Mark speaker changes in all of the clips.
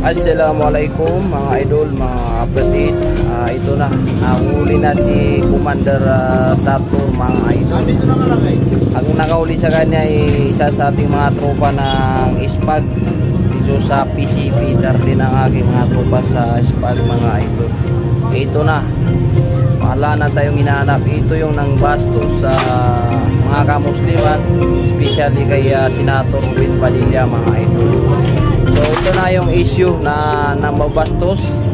Speaker 1: Assalamualaikum mga idol, mga kapatid. Ito na, nahuli na si Commander Sator mga idol. Ang nakahuli sa kanya ay isa sa ating mga tropa ng ISPAG dito sa PCP. Dati ng aking mga tropa sa ISPAG mga idol. Ito na, wala na tayong hinahanap. Ito yung nang bastos sa mga kamusliman, especially kay Senator Ruben Padilla mga idol. So ito na yung issue na nambabastos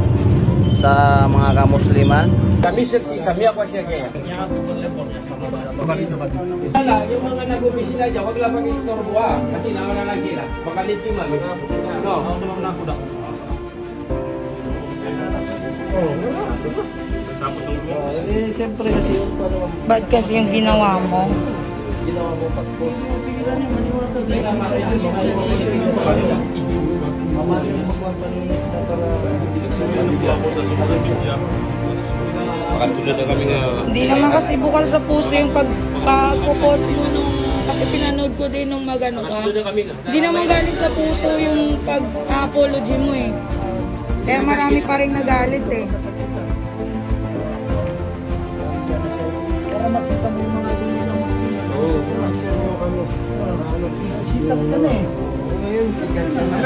Speaker 1: sa mga kamusliman.
Speaker 2: Kami seksi, sami ako siya kaya. Yung mga nag-opisina dyan, wag lang mag-istorbo kasi nauna lang sila. Makalit si mami. No?
Speaker 1: Siyempre kasi yung
Speaker 3: Ba't kasi yung ginawa mo?
Speaker 1: Ginawa mo pag-post.
Speaker 3: Hindi naman kasi bukal sa puso yung pagpo-post mo nung kasi pinanood ko din nung magano ka. Hindi naman galing sa puso yung pag-apology mo eh. Kaya marami pa rin nagalit eh.
Speaker 1: Para makita mo yung mga sikat ka na eh. Ngayon, sikat ka na.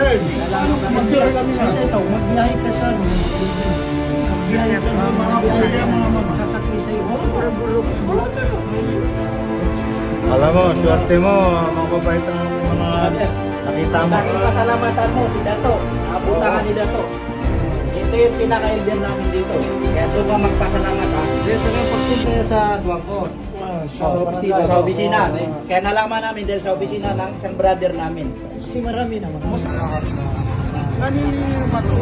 Speaker 1: Mag-share kami na ito. Magbiyahe ka sa magbiyahe ka sa mga pwede mga magsasakli sa'yo. Wala ka na. Alam mo, swerte mo. Makabait ang mga nakita mo.
Speaker 4: Laging pasalamatan mo si Dato. Abutangan ni Dato. Ito yung pinaka-elder namin dito. Kaya doon ka magpasalamat ha. Dito nga pagpunta sa Duangkon. Sa opisina. Kaya nalaman namin dahil sa opisina ng isang brother namin.
Speaker 1: Kasi marami naman.
Speaker 5: Kanino ba ito?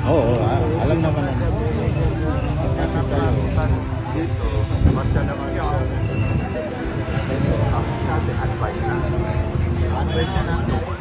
Speaker 1: Oo, alam naman na.
Speaker 5: Dito, basta naman sa ating advice na. Advice na natin.